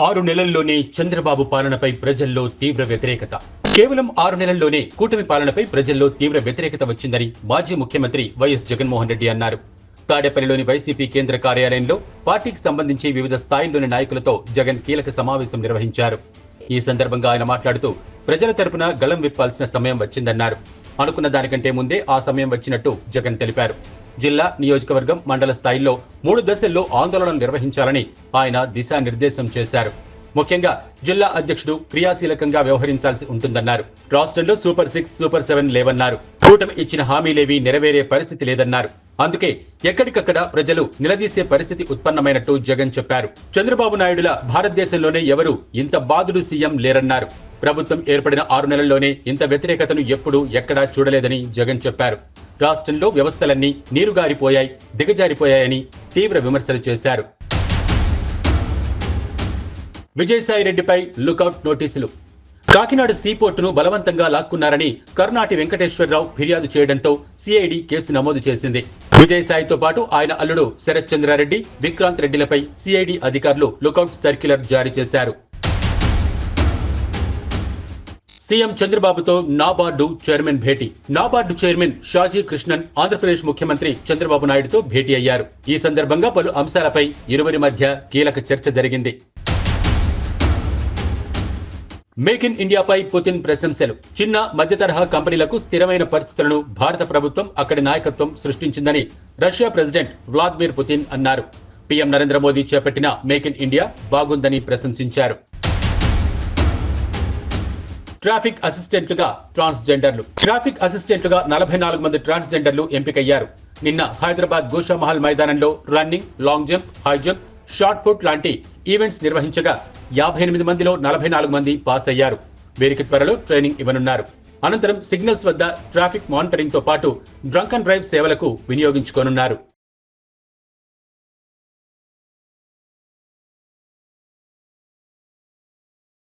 6 నెలల్లోనే చంద్రబాబు పాలనపై ప్రజల్లో తీవ్ర వ్యతిరేకత. కేవలం 6 నెలల్లోనే కూటమి పాలనపై ప్రజల్లో తీవ్ర వ్యతిరేకత వచ్చిందని మాజీ ముఖ్యమంత్రి వైఎస్ జగన్మోహన్ రెడ్డి అన్నారు. తాడేపల్లిలోని వైసీపీ కేంద్ర కార్యాలయంలో పార్టీకి సంబంధించి వివిధ స్థాయిల్లోని నాయకులతో జగన్ కీలక సమావేశం నిర్వహించారు. ఈ సందర్భంగా ఆయన మాట్లాడుతూ ప్రజల తరపున గళం విప్పాల్సిన సమయం వచ్చిందన్నారు. అనుకున్న దానికంటే ముందే ఆ సమయం వచ్చినట్టు జగన్ తెలిపారు. జిల్లా, నియోజకవర్గం, మండల స్థాయిల్లో 3 దశల్లో ఆందోళనలు నిర్వహించాలని ఆయన దిశానిర్దేశం చేశారు. ముఖ్యంగా జిల్లా అధ్యక్షుడు క్రియాశీలకంగా వ్యవహరించాల్సి ఉంటుందన్నారు. రాష్ట్రంలో సూపర్ 6, సూపర్ 7 లేవన్నారు. కూటమి ఇచ్చిన హామీలేవీ నెరవేరే పరిస్థితి లేదన్నారు. అందుకే ఎక్కడికక్కడ ప్రజలు నిలదీసే పరిస్థితి ఉత్పన్నమైనట్టు జగన్ చెప్పారు. చంద్రబాబు నాయుడుల భారతదేశంలోనే ఎవరు ఇంత బాధుడు సీఎం లేరన్నారు. ప్రభుత్వం ఏర్పడిన 6 నెలల్లోనే ఇంత వ్యతిరేకతను ఎప్పుడూ ఎక్కడా చూడలేదని జగన్ చెప్పారు. రాష్ట్రంలో వ్యవస్థలన్నీ నీరుగారిపోయాయి, దిగజారిపోయాయని తీవ్ర విమర్శలు చేశారు. విజయసాయిరెడ్డిపై లుకౌట్ నోటీసులు. కాకినాడ సీపోర్టును బలవంతంగా లాక్కున్నారని కర్నాటి వెంకటేశ్వరరావు ఫిర్యాదు చేయడంతో సిఐడి కేసు నమోదు చేసింది. విజయసాయితో పాటు ఆయన అల్లుడు శరత్ చంద్రారెడ్డి, విక్రాంత్ రెడ్డిలపై సిఐడి అధికారులు లుకౌట్ సర్క్యులర్ జారీ చేశారు. సీఎం చంద్రబాబుతో నాబార్డు చైర్మన్ భేటీ. నాబార్డు చైర్మన్ షాజీ కృష్ణన్ ఆంధ్రప్రదేశ్ ముఖ్యమంత్రి చంద్రబాబు నాయుడుతో భేటీ అయ్యారు. ఈ సందర్భంగా పలు అంశాలపై ఇరువురి మధ్య కీలక చర్చ జరిగింది. మేక్ ఇన్ ఇండియాపై పుతిన్ ప్రశంసలు. చిన్న, మధ్య తరహా కంపెనీలకు స్థిరమైన పరిస్థితులను భారత ప్రభుత్వం, అక్కడి నాయకత్వం సృష్టించిందని రష్యా ప్రెసిడెంట్ వ్లాదిమిర్ పుతిన్ అన్నారు. పీఎం నరేంద్ర మోదీ చేపట్టిన మేక్ ఇన్ ఇండియా బాగుందని ప్రశంసించారు. ట్రాఫిక్ అసిస్టెంట్లుగా ట్రాన్స్జెండర్లు. ట్రాఫిక్ అసిస్టెంట్లుగా 44 మంది ట్రాన్స్జెండర్లు ఎంపికయ్యారు. నిన్న హైదరాబాద్ గోషామహల్ మైదానంలో running, long jump, high jump, shot put లాంటి ఈవెంట్స్ నిర్వహించగా 58 మందిలో 44 మంది పాస్ అయ్యారు. వీరికి త్వరలో ట్రైనింగ్ ఇవ్వనున్నారు. అనంతరం సిగ్నల్స్ వద్ద ట్రాఫిక్ మానిటరింగ్ తో పాటు డ్రంక్ అండ్ డ్రైవ్ సేవలకు వినియోగించుకోనున్నారు.